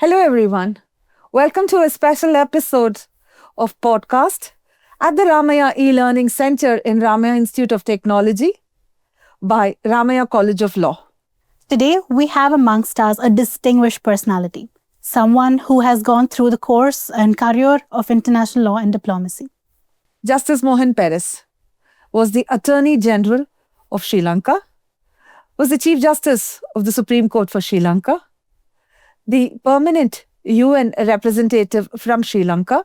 Hello, everyone. Welcome to a special episode of podcast at the Ramaiah E-Learning Center in Ramiah Institute of Technology by Ramaiah College of Law. Today, we have amongst us a distinguished personality, someone who has gone through the course and career of international law and diplomacy. Justice Mohan Peiris was the Attorney General of Sri Lanka, was the Chief Justice of the Supreme Court for Sri Lanka, the permanent UN representative from Sri Lanka,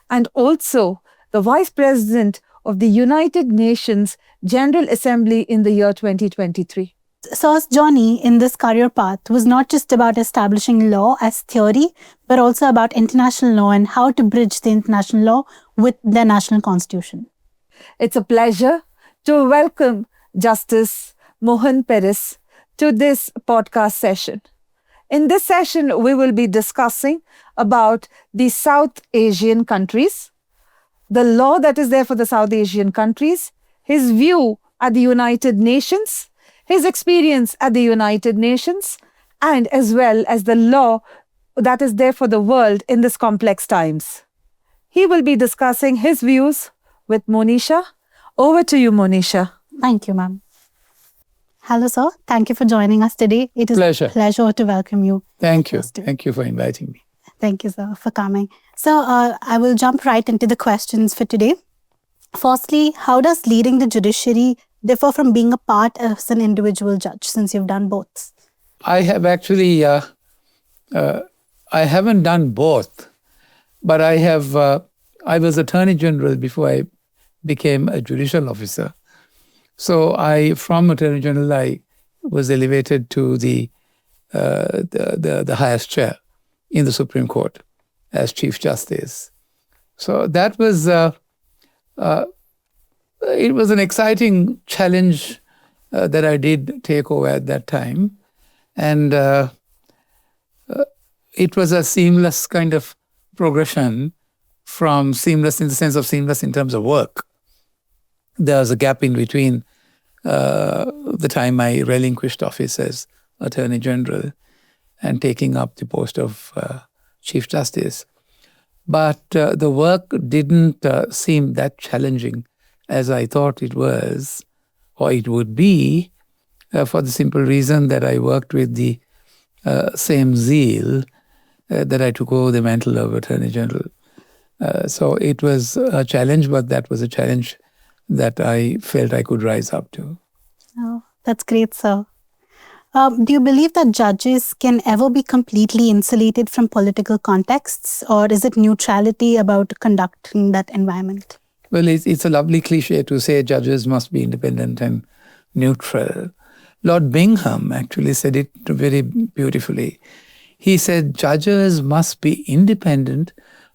and also the Vice President of the United Nations General Assembly in the year 2023. Sir's journey in this career path was not just about establishing law as theory, but also about international law and how to bridge the international law with the national constitution. It's a pleasure to welcome Justice Mohan Peiris to this podcast session. In this session, we will be discussing about the South Asian countries, the law that is there for the South Asian countries, his view at the United Nations, his experience at the United Nations, and as well as the law that is there for the world in this complex times. He will be discussing his views with Monisha. Over to you, Monisha. Thank you, ma'am. Hello, sir. Thank you for joining us today. It is a pleasure to welcome you. Thank you. Thank you for inviting me. Thank you, sir, for coming. So I will jump right into the questions for today. Firstly, how does leading the judiciary differ from being a part as an individual judge, since you've done both? I have actually, I haven't done both, but I was Attorney General before I became a judicial officer. So from Attorney General, I was elevated to the highest chair in the Supreme Court as Chief Justice. So that was, it was an exciting challenge that I did take over at that time. And it was a seamless kind of progression from seamless in the sense of seamless in terms of work. There was a gap in between the time I relinquished office as Attorney General and taking up the post of Chief Justice. But the work didn't seem that challenging as I thought it was, or it would be, for the simple reason that I worked with the same zeal that I took over the mantle of Attorney General. So it was a challenge, but that was a challenge that I felt I could rise up to. Oh, that's great, sir. Do you believe that judges can ever be completely insulated from political contexts, or is it neutrality about conducting that environment? Well, it's a lovely cliche to say judges must be independent and neutral. Lord Bingham actually said it very beautifully. He said judges must be independent,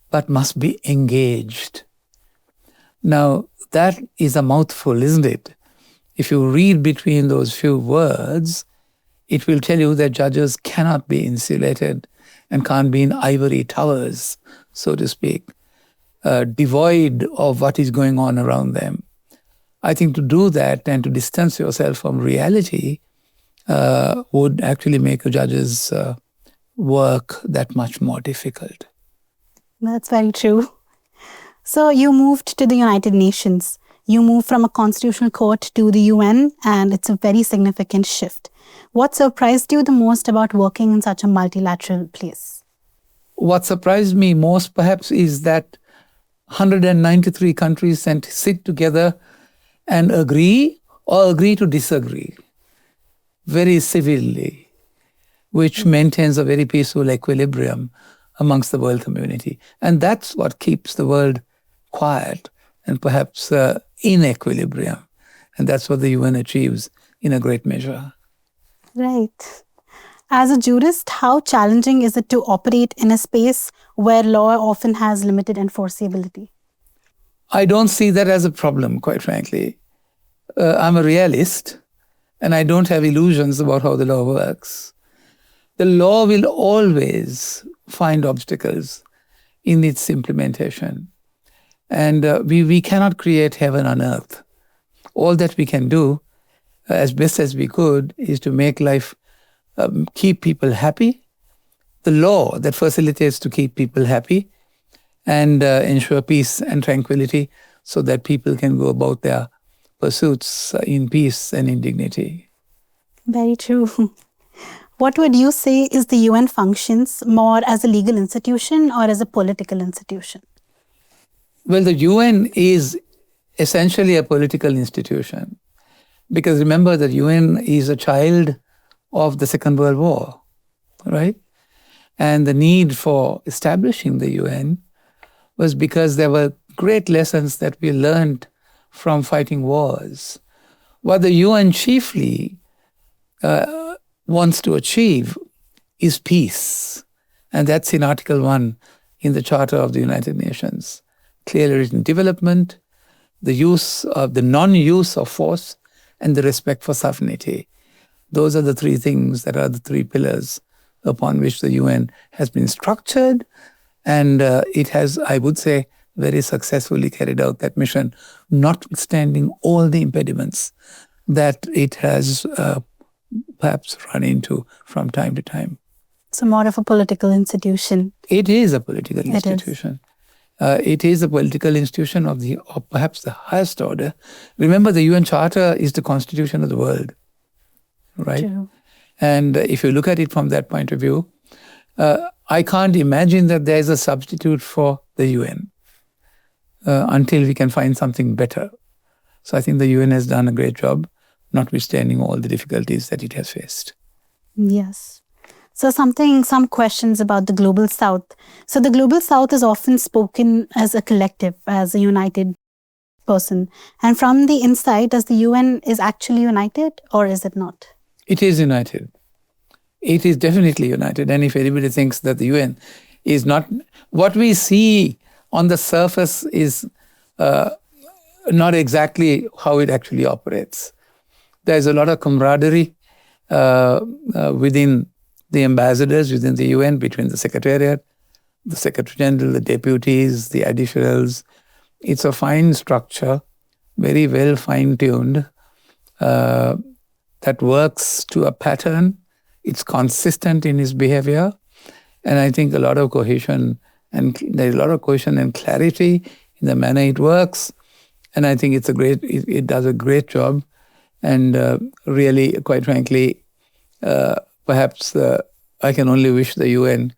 but must be engaged. Now, that is a mouthful, isn't it? If you read between those few words, it will tell you that judges cannot be insulated and can't be in ivory towers, so to speak, devoid of what is going on around them. I think to do that and to distance yourself from reality would actually make a judge's work that much more difficult. That's very true. So you moved to the United Nations. You moved from a constitutional court to the UN, and it's a very significant shift. What surprised you the most about working in such a multilateral place? What surprised me most, perhaps, is that 193 countries sit together and agree or agree to disagree very civilly, which maintains a very peaceful equilibrium amongst the world community. And that's what keeps the world quiet and perhaps in equilibrium. And that's what the UN achieves in a great measure. Right. As a jurist, how challenging is it to operate in a space where law often has limited enforceability? I don't see that as a problem, quite frankly. I'm a realist, and I don't have illusions about how the law works. The law will always find obstacles in its implementation. And we cannot create heaven on earth. All that we can do, as best as we could, is to make life, keep people happy, the law that facilitates to keep people happy and ensure peace and tranquility so that people can go about their pursuits in peace and in dignity. Very true. What would you say is the UN functions more as a legal institution or as a political institution? Well, the UN is essentially a political institution because remember that UN is a child of the Second World War, right? And the need for establishing the UN was because there were great lessons that we learned from fighting wars. What the UN chiefly wants to achieve is peace. And that's in Article 1 in the Charter of the United Nations. Clearly written development, the non-use of force, and the respect for sovereignty. Those are the three things that are the three pillars upon which the UN has been structured. And it has, I would say, very successfully carried out that mission, notwithstanding all the impediments that it has perhaps run into from time to time. So more of a political institution. It is a political institution. It is a political institution of perhaps the highest order. Remember, the UN Charter is the constitution of the world, right? True. And if you look at it from that point of view, I can't imagine that there is a substitute for the UN until we can find something better. So I think the UN has done a great job, notwithstanding all the difficulties that it has faced. Yes. So some questions about the Global South. So the Global South is often spoken as a collective, as a united person. And from the inside, does the UN is actually united or is it not? It is united. It is definitely united. And if anybody thinks that the UN is not, what we see on the surface is not exactly how it actually operates. There's a lot of camaraderie within the ambassadors, within the UN, between the Secretariat, the Secretary General, the deputies, the additionals. It's a fine structure, very well fine-tuned, that works to a pattern. It's consistent in its behavior. And I think there's a lot of cohesion and clarity in the manner it works. And I think it does a great job. And really, quite frankly, perhaps I can only wish the UN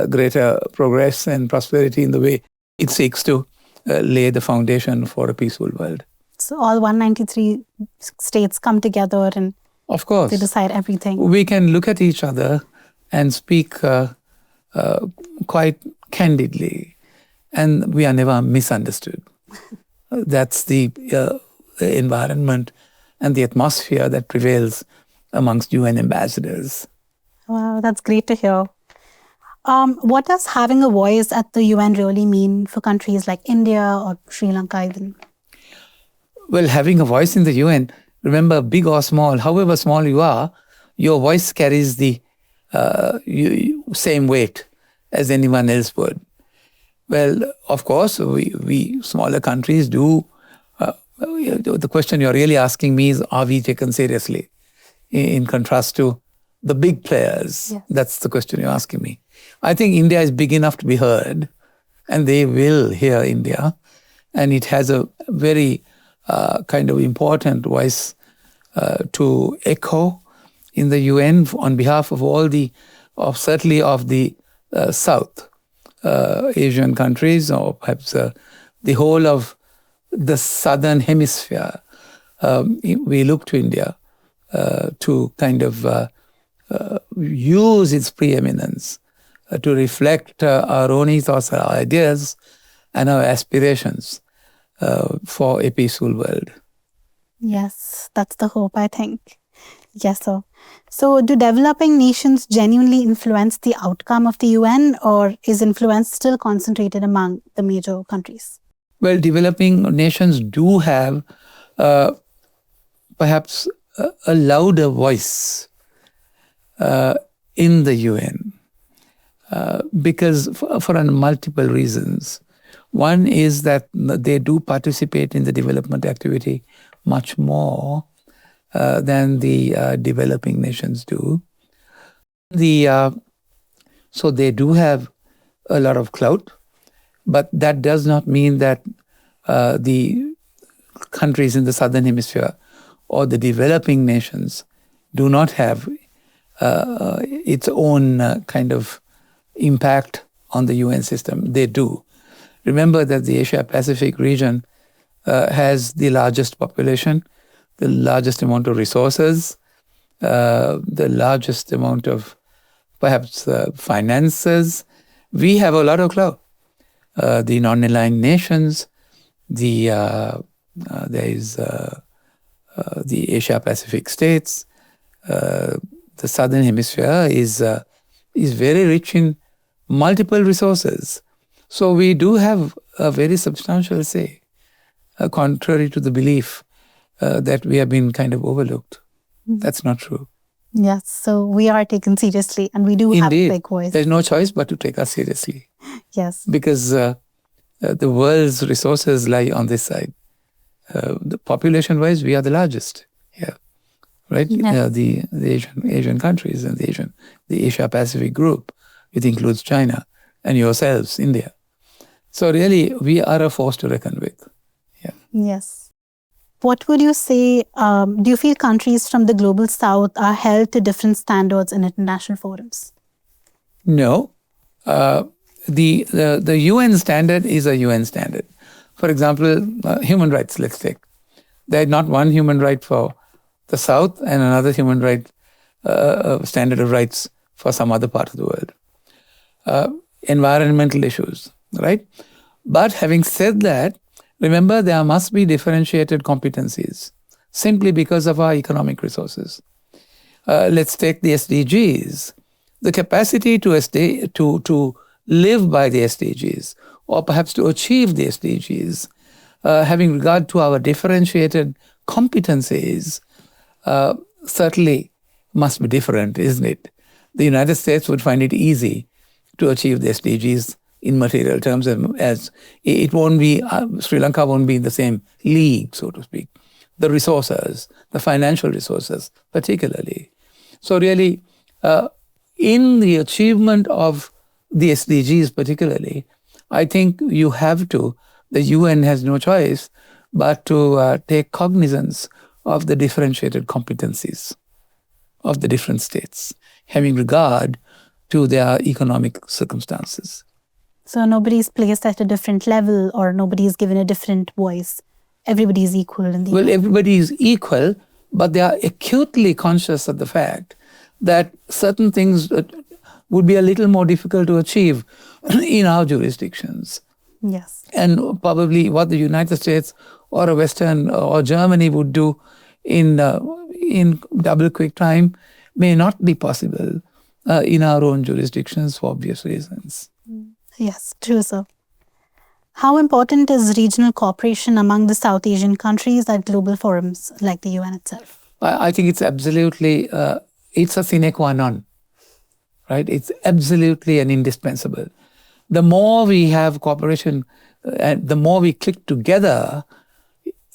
greater progress and prosperity in the way it seeks to lay the foundation for a peaceful world. So all 193 states come together and of course, they decide everything. We can look at each other and speak quite candidly, and we are never misunderstood. That's the environment and the atmosphere that prevails amongst UN ambassadors. Wow, that's great to hear. What does having a voice at the UN really mean for countries like India or Sri Lanka even? Well, having a voice in the UN, remember, big or small, however small you are, your voice carries the same weight as anyone else would. Well, of course, we smaller countries do. The question you're really asking me is, are we taken seriously in contrast to the big players? Yes. That's the question you're asking me. I think India is big enough to be heard, and they will hear India. And it has a very kind of important voice to echo in the UN on behalf of certainly of the South Asian countries, or perhaps the whole of the Southern Hemisphere. We look to India to kind of use its preeminence to reflect our own ethos, our ideas, and our aspirations for a peaceful world. Yes, that's the hope, I think. Yes, sir. So do developing nations genuinely influence the outcome of the UN, or is influence still concentrated among the major countries? Well, developing nations do have perhaps a louder voice in the UN because for multiple reasons. One is that they do participate in the development activity much more than the developing nations do. The So they do have a lot of clout, but that does not mean that the countries in the Southern Hemisphere or the developing nations do not have its own kind of impact on the UN system. They do. Remember that the Asia-Pacific region has the largest population, the largest amount of resources, the largest amount of perhaps finances. We have a lot of clout. The non-aligned nations, there is the Asia-Pacific states. The Southern Hemisphere is very rich in multiple resources. So we do have a very substantial say, contrary to the belief that we have been kind of overlooked. That's not true. Yes, so we are taken seriously and we do have a big voice. There's no choice but to take us seriously. Yes. Because the world's resources lie on this side. The population-wise, we are the largest here, right? Yes. The Asian countries and the Asia-Pacific group, it includes China and yourselves, India. So really, we are a force to reckon with. Yeah. Yes. What would you say, do you feel countries from the global south are held to different standards in international forums? No. The UN standard is a UN standard. For example, human rights, let's take. There is not one human right for the South and another human right standard of rights for some other part of the world. Environmental issues, right? But having said that, remember there must be differentiated competencies simply because of our economic resources. Let's take the SDGs. The capacity to live by the SDGs or perhaps to achieve the SDGs, having regard to our differentiated competencies, certainly must be different, isn't it? The United States would find it easy to achieve the SDGs in material terms, as it won't be, Sri Lanka won't be in the same league, so to speak. The resources, the financial resources particularly. So really, in the achievement of the SDGs particularly, I think you have to, the UN has no choice but to take cognizance of the differentiated competencies of the different states, having regard to their economic circumstances. So nobody is placed at a different level or nobody is given a different voice. Everybody is equal in the Well, everybody is equal, but they are acutely conscious of the fact that certain things would be a little more difficult to achieve in our jurisdictions. Yes. And probably what the United States or a Western or Germany would do in double quick time may not be possible in our own jurisdictions for obvious reasons. Yes, true, sir. How important is regional cooperation among the South Asian countries at global forums like the UN itself? I think it's absolutely, it's a sine qua non, right? It's absolutely an indispensable. The more we have cooperation and the more we click together,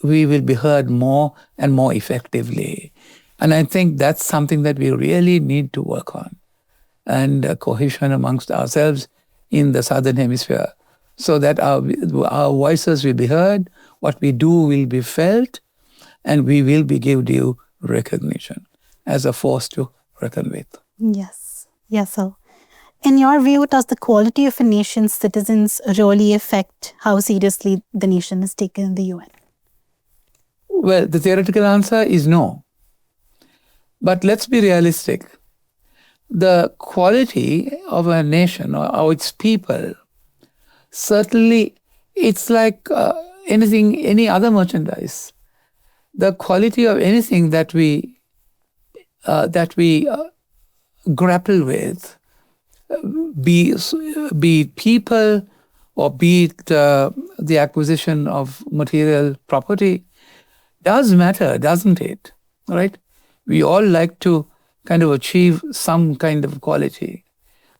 we will be heard more and more effectively. And I think that's something that we really need to work on. And cohesion amongst ourselves in the Southern Hemisphere, so that our voices will be heard, what we do will be felt, and we will be given due recognition as a force to reckon with. Yes. Yes, sir. In your view, does the quality of a nation's citizens really affect how seriously the nation is taken in the UN? Well, the theoretical answer is no. But let's be realistic. The quality of a nation or its people, certainly it's like any other merchandise. The quality of anything that we grapple with, be it people or be it the acquisition of material property, does matter, doesn't it? Right? We all like to kind of achieve some kind of quality.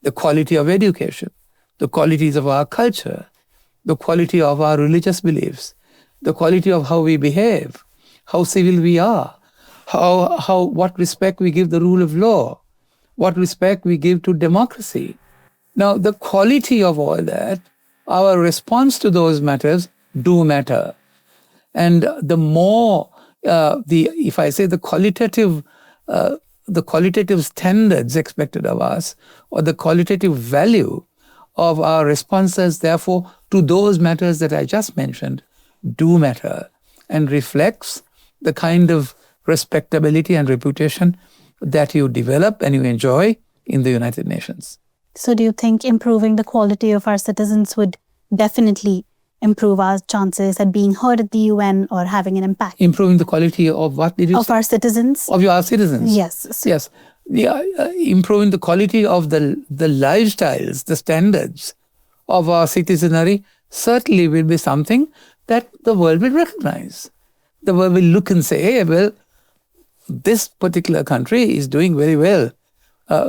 The quality of education, the qualities of our culture, the quality of our religious beliefs, the quality of how we behave, how civil we are, what respect we give the rule of law, what respect we give to democracy. Now, the quality of all that, our response to those matters do matter. And the more, if I say the qualitative standards expected of us, or the qualitative value of our responses, therefore, to those matters that I just mentioned, do matter and reflects the kind of respectability and reputation that you develop and you enjoy in the United Nations. So do you think improving the quality of our citizens would definitely improve our chances at being heard at the UN or having an impact? Improving the quality of what did you Of say? our citizens? Of your citizens. Yes. Yes. Improving the quality of the lifestyles, the standards of our citizenry certainly will be something that the world will recognize. The world will look and say, hey, well, this particular country is doing very well.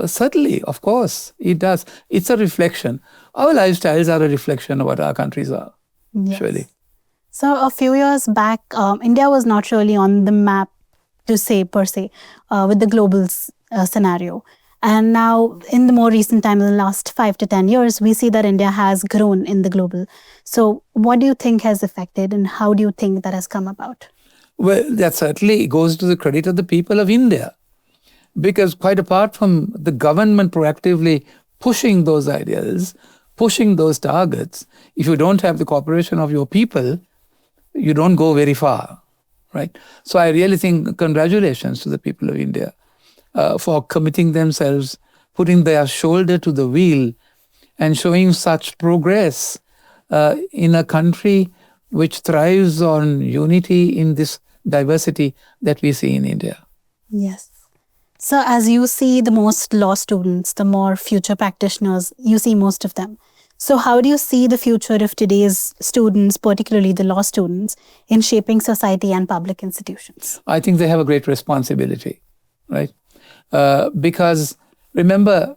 Certainly, of course, it does. It's a reflection. Our lifestyles are a reflection of what our countries are, Yes. surely. So a few years back, India was not really on the map per se, with the global scenario. And now, in the more recent time, in the last 5 to 10 years, we see that India has grown in the global. So what do you think has affected and how do you think that has come about? Well, that certainly goes to the credit of the people of India. Because quite apart from the government proactively pushing those ideas, pushing those targets, if you don't have the cooperation of your people, you don't go very far, right? So I really think congratulations to the people of India for committing themselves, putting their shoulder to the wheel and showing such progress in a country which thrives on unity in this diversity that we see in India. Yes. So as you see the most law students, the more future practitioners, you see most of them. So how do you see the future of today's students, particularly the law students, in shaping society and public institutions? I think they have a great responsibility, right? Because remember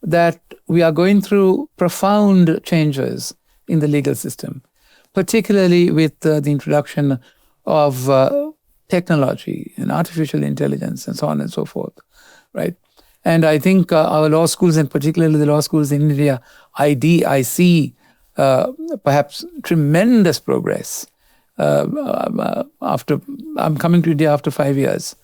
that we are going through profound changes in the legal system, particularly with the introduction of technology and artificial intelligence and so on and so forth, right? And I think our law schools, and particularly the law schools in India, I see perhaps tremendous progress. After I'm coming to India after 5 years,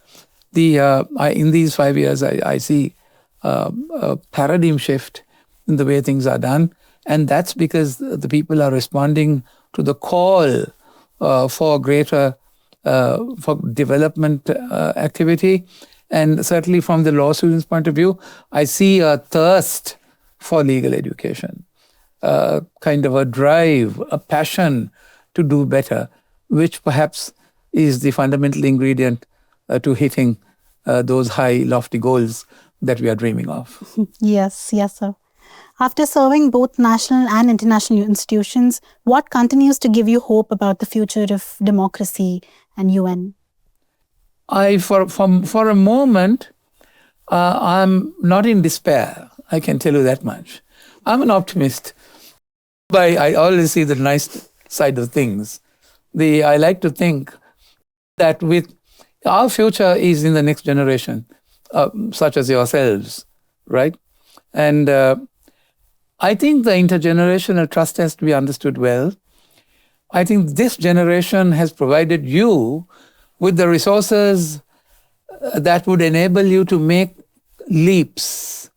in these 5 years, I see a paradigm shift in the way things are done, and that's because the people are responding to the call for greater for development activity. And certainly from the law students' point of view, I see a thirst for legal education, kind of a drive, a passion to do better, which perhaps is the fundamental ingredient to hitting those high, lofty goals that we are dreaming of. Yes, sir. After serving both national and international institutions, what continues to give you hope about the future of democracy and UN? For a moment, I'm not in despair. I can tell you that much. I'm an optimist. But I always see the nice side of things. I like to think that with our future is in the next generation, such as yourselves, right? And I think the intergenerational trust has to be understood well. I think this generation has provided you with the resources that would enable you to make leaps,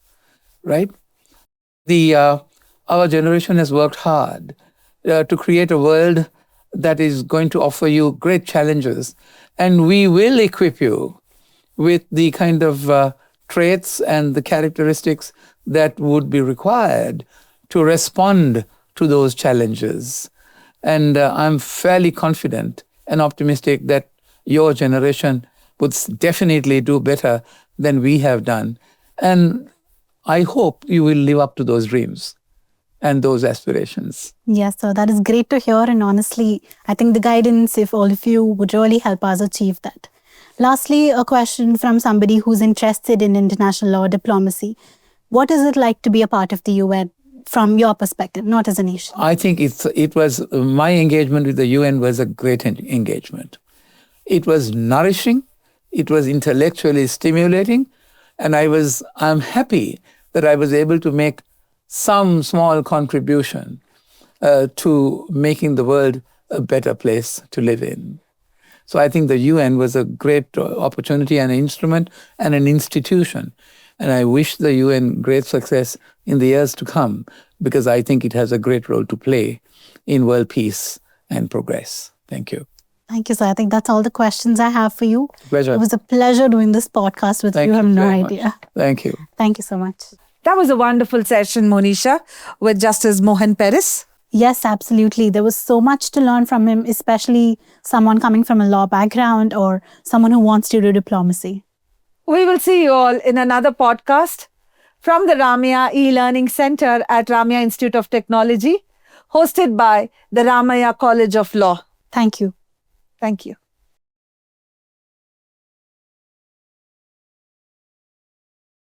right? Our generation has worked hard to create a world that is going to offer you great challenges, and we will equip you with the kind of traits and the characteristics that would be required to respond to those challenges. And I'm fairly confident and optimistic that your generation would definitely do better than we have done. And I hope you will live up to those dreams and those aspirations. Yes, so that is great to hear. And honestly, I think the guidance, if all of you, would really help us achieve that. Lastly, a question from somebody who's interested in international law diplomacy. What is it like to be a part of the UN from your perspective, not as a nation? I think it was my engagement with the UN was a great engagement. It was nourishing, it was intellectually stimulating, and I'm happy that I was able to make some small contribution to making the world a better place to live in. So I think the UN was a great opportunity and an instrument and an institution. And I wish the UN great success in the years to come, because I think it has a great role to play in world peace and progress. Thank you. Thank you, sir. I think that's all the questions I have for you. Pleasure. It was a pleasure doing this podcast with you. You have no idea. Thank you. Thank you so much. That was a wonderful session, Monisha, with Justice Mohan Peiris. Yes, absolutely. There was so much to learn from him, especially someone coming from a law background or someone who wants to do diplomacy. We will see you all in another podcast from the Ramiah e-learning center at Ramiah Institute of Technology, hosted by the Ramaiah College of Law. Thank you. Thank you.